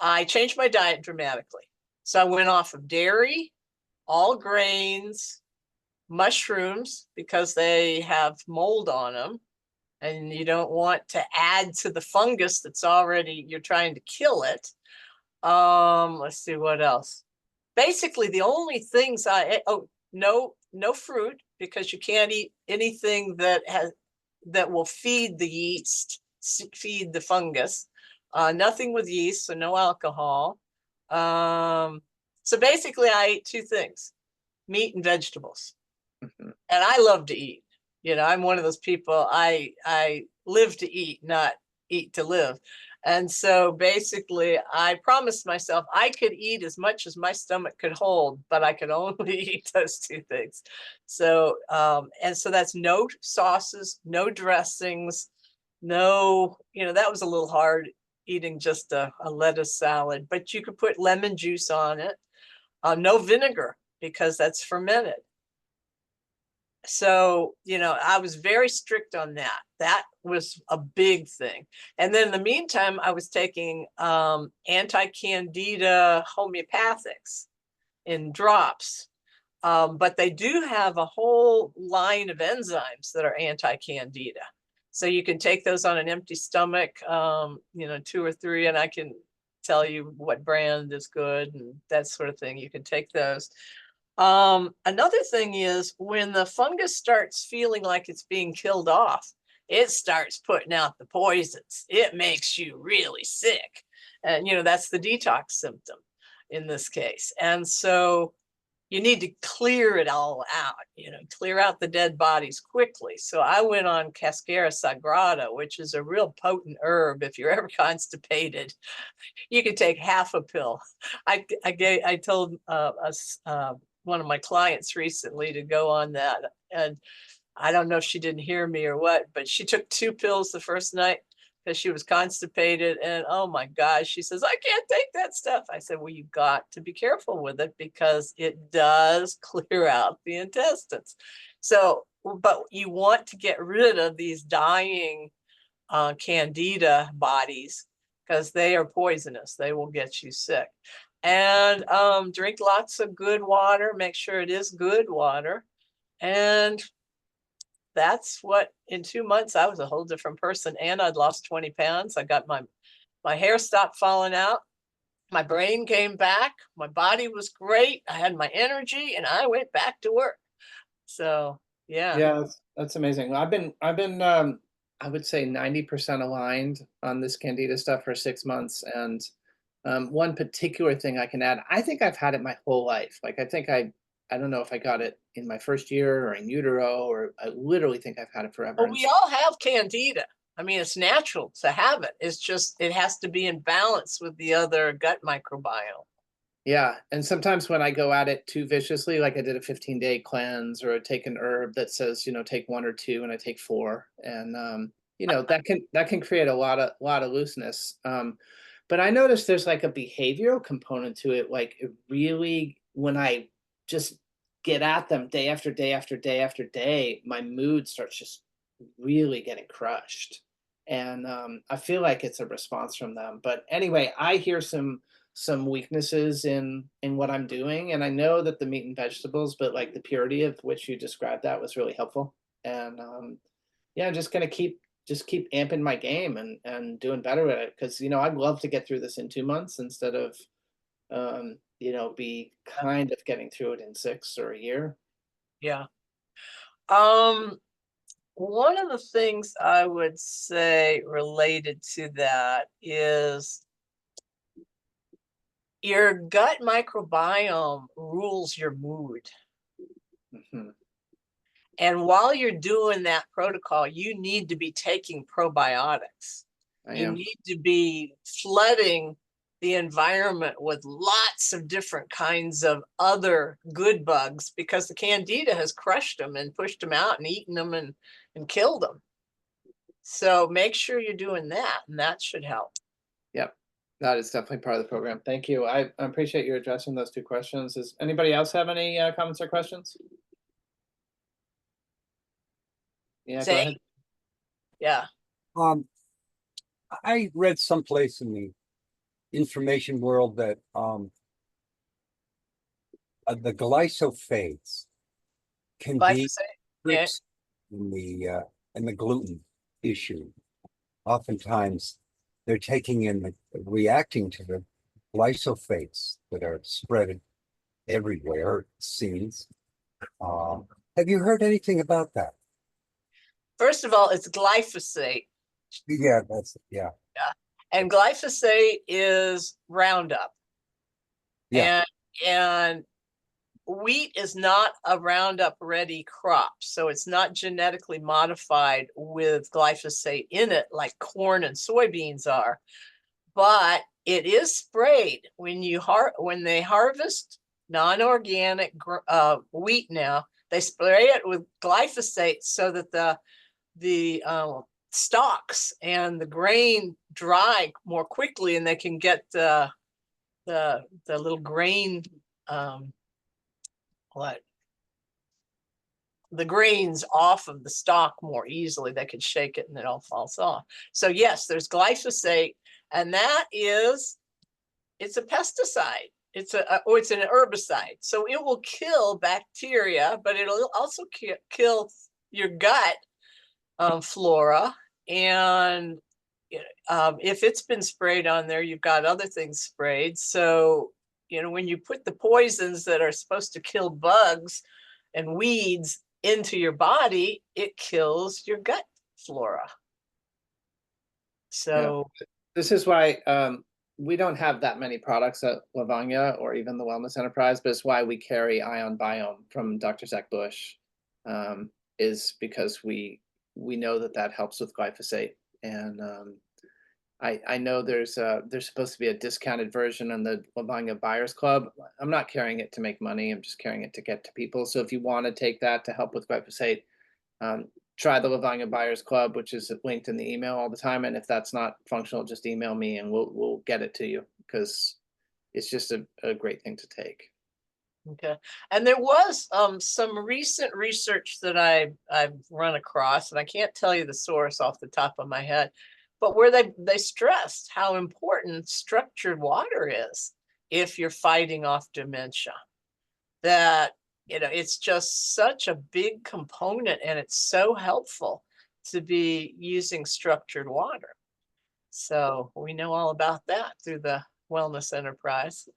I changed my diet dramatically. So I went off of dairy, all grains, mushrooms because they have mold on them and you don't want to add to the fungus that's already you're trying to kill it. Let's see what else. Basically the only things no fruit because you can't eat anything that will feed the yeast, feed the fungus. Nothing with yeast, so no alcohol. So basically I ate two things: meat and vegetables. Mhm. And I love to eat. I'm one of those people. I live to eat, not eat to live. And so basically, I promised myself I could eat as much as my stomach could hold, but I could only eat those two things. So, and so that's no sauces, no dressings, no, that was a little hard eating just a lettuce salad, but you could put lemon juice on it. No vinegar because that's fermented. So, I was very strict on that. That was a big thing. And then in the meantime, I was taking anti-candida homeopathics in drops. But they do have a whole line of enzymes that are anti-candida. So you can take those on an empty stomach, 2 or 3, and I can tell you what brand is good and that sort of thing. You can take those. Another thing is when the fungus starts feeling like it's being killed off, it starts putting out the poisons. It makes you really sick. And, that's the detox symptom in this case. And so you need to clear it all out, clear out the dead bodies quickly. So I went on Cascara Sagrada, which is a real potent herb. If you're ever constipated, you could take half a pill. I told one of my clients recently to go on that, and I don't know if she didn't hear me or what, but she took 2 pills the first night because she was constipated, and oh my gosh, she says, I can't take that stuff. I said, well, you've got to be careful with it because it does clear out the intestines. So, but you want to get rid of these dying candida bodies because they are poisonous. They will get you sick. And drink lots of good water. Make sure it is good water. And that's what, in 2 months, I was a whole different person. And I'd lost 20 pounds. I got my hair stopped falling out. My brain came back. My body was great. I had my energy and I went back to work. So, yeah. Yeah, that's amazing. I've been I would say 90% aligned on this candida stuff for 6 months. And one particular thing I can add, I think I've had it my whole life. Like I don't know if I got it in my first year or in utero, or I literally think I've had it forever. Well, And we all have candida. I mean, it's natural to have it. It's just, it has to be in balance with the other gut microbiome. yeah, and sometimes when I go at it too viciously, like I did a 15-day cleanse, or I take an herb that says, take 1 or 2 and I take 4, and that can create a lot of looseness. But I noticed there's like a behavioral component to it. Like it really, when I just get at them day after day after day after day, my mood starts just really getting crushed, and I feel like it's a response from them. But anyway, I hear some some weaknesses in what I'm doing, and I know that the meat and vegetables, but like the purity of which you described that was really helpful. And yeah, I'm just gonna keep amping my game and doing better at it because I'd love to get through this in 2 months instead of be kind of getting through it in 6 or a year. Yeah. Um, One of the things I would say related to that is your gut microbiome rules your mood. Mhm. And while you're doing that protocol, you need to be taking probiotics. I You am. need to be flooding the environment with lots of different kinds of other good bugs because the candida has crushed them and pushed them out and eaten them and killed them. So make sure you're doing that, and that should help. Yep. That is definitely part of the program. Thank you. I appreciate you addressing those 2 questions. Does anybody else have any comments or questions? Yeah, go Say, ahead. yeah. Um, I read someplace in the information world that the glyphosate can be Glyphosate. Yeah. tricks in the gluten issue. Oftentimes, they're taking in reacting to the glyphosates that are spread everywhere, it seems. Have you heard anything about that? First of all, it's glyphosate. Yeah, Yeah. And glyphosate is Roundup. yeah. And wheat is not a Roundup ready crop. So it's not genetically modified with glyphosate in it like corn and soybeans are. But it is sprayed when they harvest non-organic wheat now. They spray it with glyphosate so that the stalks and the grain dry more quickly, and they can get the little grain what the grains off of the stalk more easily. They can shake it and it all falls off. So yes, there's glyphosate, and it's a pesticide. It's an herbicide. So it will kill bacteria, but it'll also kill your gut flora. And if it's been sprayed on there, you've got other things sprayed. So, when you put the poisons that are supposed to kill bugs and weeds into your body, it kills your gut flora. So, This is why we don't have that many products at Lovonya or even the Wellness Enterprise, but it's why we carry Ion Biome from Dr. Zach Bush, is because we know that helps with glyphosate. And I know there's supposed to be a discounted version in the Lovonya Buyers Club. I'm not carrying it to make money. I'm just carrying it to get to people. So if you want to take that to help with glyphosate, try the Lovonya Buyers Club, which is linked in the email all the time. And if that's not functional, just email me and we'll get it to you because it's just a great thing to take. okay. And there was some recent research that I've run across, and I can't tell you the source off the top of my head, but where they stressed how important structured water is if you're fighting off dementia. That it's just such a big component, and it's so helpful to be using structured water. So we know all about that through the Wellness Enterprise.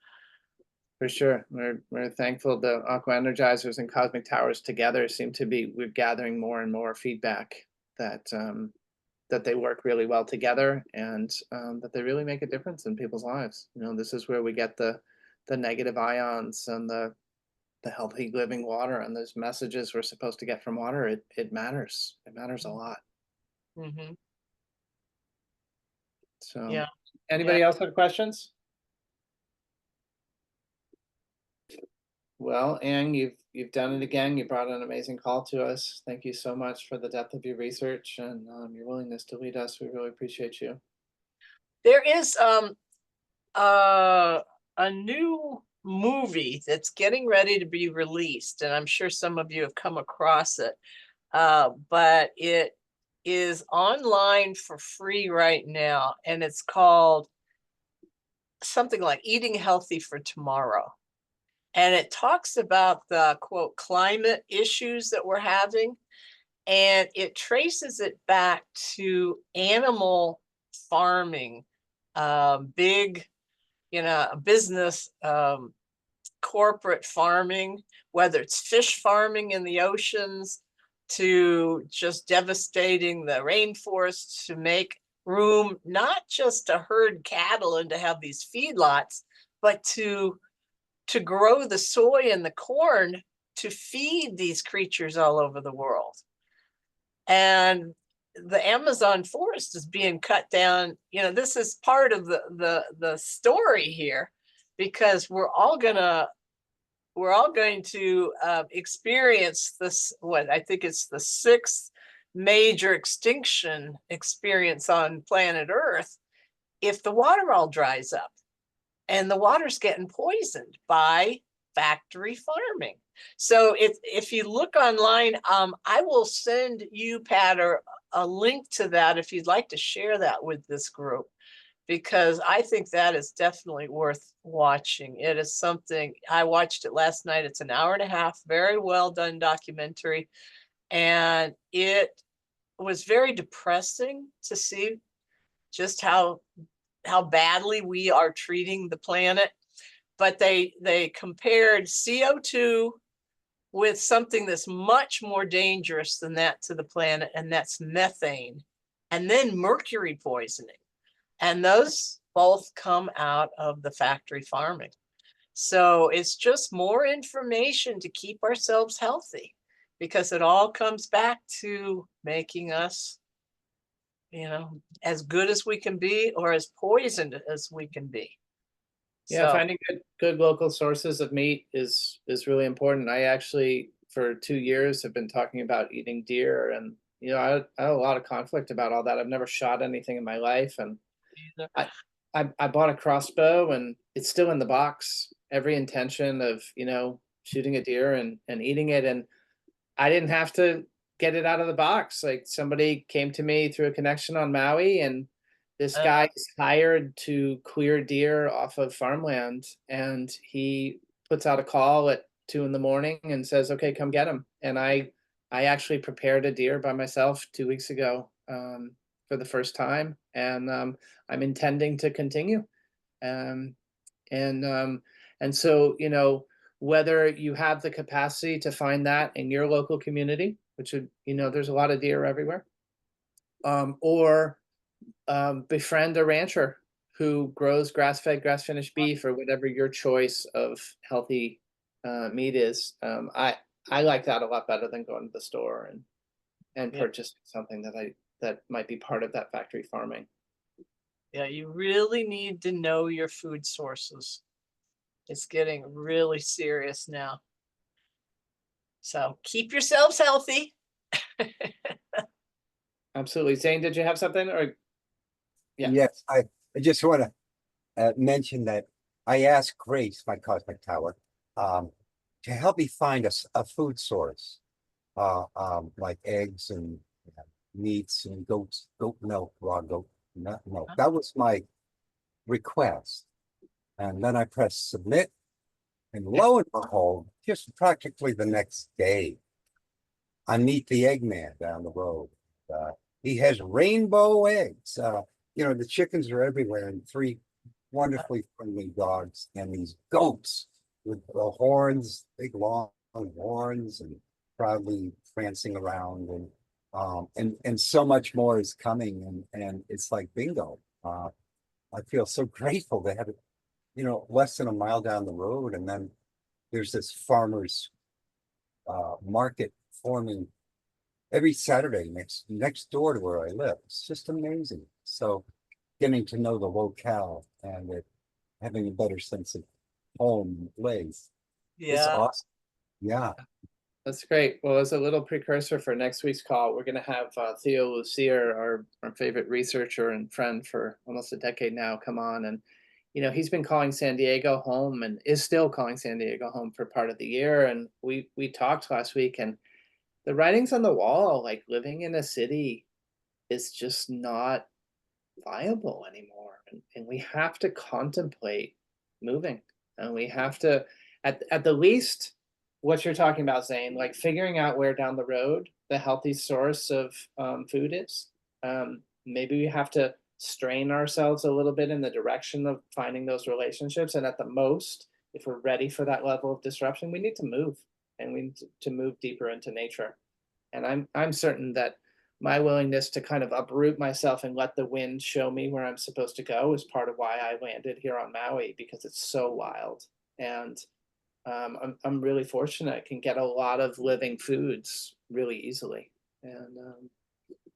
For sure. We're thankful the Aqua Energizers and Cosmic Towers together we're gathering more and more feedback that that they work really well together and that they really make a difference in people's lives. This is where we get the negative ions and the healthy living water and those messages we're supposed to get from water. It matters. It matters a lot. Mm-hmm. So Yeah. anybody else have questions? Well, Anne, you've done it again. You brought an amazing call to us. Thank you so much for the depth of your research and your willingness to lead us. We really appreciate you. There is a new movie that's getting ready to be released, and I'm sure some of you have come across it. But it is online for free right now, and it's called something like Eating Healthy for Tomorrow. And it talks about the quote climate issues that we're having. And it traces it back to animal farming, big, business, corporate farming, whether it's fish farming in the oceans to just devastating the rainforests to make room, not just to herd cattle and to have these feedlots, but to grow the soy and the corn to feed these creatures all over the world. And the Amazon forest is being cut down. This is part of the story here, because we're all going to experience this, what I think it's the 6th major extinction experience on planet Earth if the water all dries up. And the water's getting poisoned by factory farming. So if you look online, I will send you, Pat, a link to that if you'd like to share that with this group, because I think that is definitely worth watching. It is something, I watched it last night. It's an hour and a half, very well done documentary. And it was very depressing to see just how badly we are treating the planet. But they compared CO2 with something that's much more dangerous than that to the planet, and that's methane, and then mercury poisoning. And those both come out of the factory farming. So it's just more information to keep ourselves healthy, because it all comes back to making us, as good as we can be or as poisoned as we can be. Yeah, So, finding good local sources of meat is really important. I actually, for 2 years, have been talking about eating deer, and I had a lot of conflict about all that. I've never shot anything in my life, and I bought a crossbow, and it's still in the box. Every intention of shooting a deer and eating it, and I didn't have to get it out of the box. Like, somebody came to me through a connection on Maui, and this guy is hired to clear deer off of farmland, and he puts out a call at 2 a.m. and says, "Okay, come get him." And I actually prepared a deer by myself 2 weeks ago for the first time, and I'm intending to continue. Um, and so whether you have the capacity to find that in your local community, which would there's a lot of deer everywhere, or befriend a rancher who grows grass-fed, grass-finished beef, or whatever your choice of healthy meat is. I like that a lot better than going to the store and Yeah. purchasing something that might be part of that factory farming. Yeah, you really need to know your food sources. It's getting really serious now. So keep yourselves healthy. Absolutely. Zane, did you have something? Or yeah. Yes, I just want to mention that I asked Grace, my cosmic tower, to help me find a food source, like eggs and meats and goat milk, raw goat milk. That was my request. And then I pressed submit, and lo and behold, just practically the next day, I meet the Eggman down the road. He has rainbow eggs. The chickens are everywhere, and 3 wonderfully friendly dogs, and these goats with horns, big long horns, and proudly prancing around, and so much more is coming, and it's like bingo. I feel so grateful to have it, less than a mile down the road, and then there's this farmer's market forming every Saturday next door to where I live. It's just amazing. So getting to know the locale and having a better sense of home and place is Yeah. awesome. Yeah. That's great. Well, as a little precursor for next week's call, we're going to have Theo Lucier, our favorite researcher and friend for almost a decade now, come on. And, he's been calling San Diego home and is still calling San Diego home for part of the year. And we talked last week, and the writing's on the wall. Like, living in a city is just not viable anymore. and we have to contemplate moving, and we have to, at the least, what you're talking about, Zane, like figuring out where down the road the healthy source of food is. Maybe we have to strain ourselves a little bit in the direction of finding those relationships. And at the most, if we're ready for that level of disruption, we need to move, and we need to move deeper into nature. And I'm certain that my willingness to kind of uproot myself and let the wind show me where I'm supposed to go is part of why I landed here on Maui, because it's so wild. And I'm really fortunate. I can get a lot of living foods really easily. And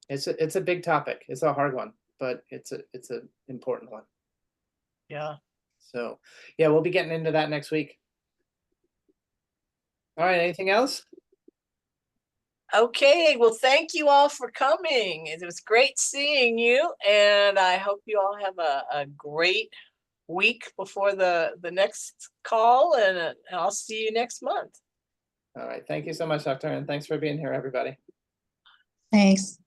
it's a big topic. It's a hard one, but it's an important one. Yeah. So yeah, we'll be getting into that next week. All right, anything else? Okay, well, thank you all for coming. It was great seeing you, and I hope you all have a great week before the next call, and I'll see you next month. All right, thank you so much, Dr. And thanks for being here, everybody. Thanks.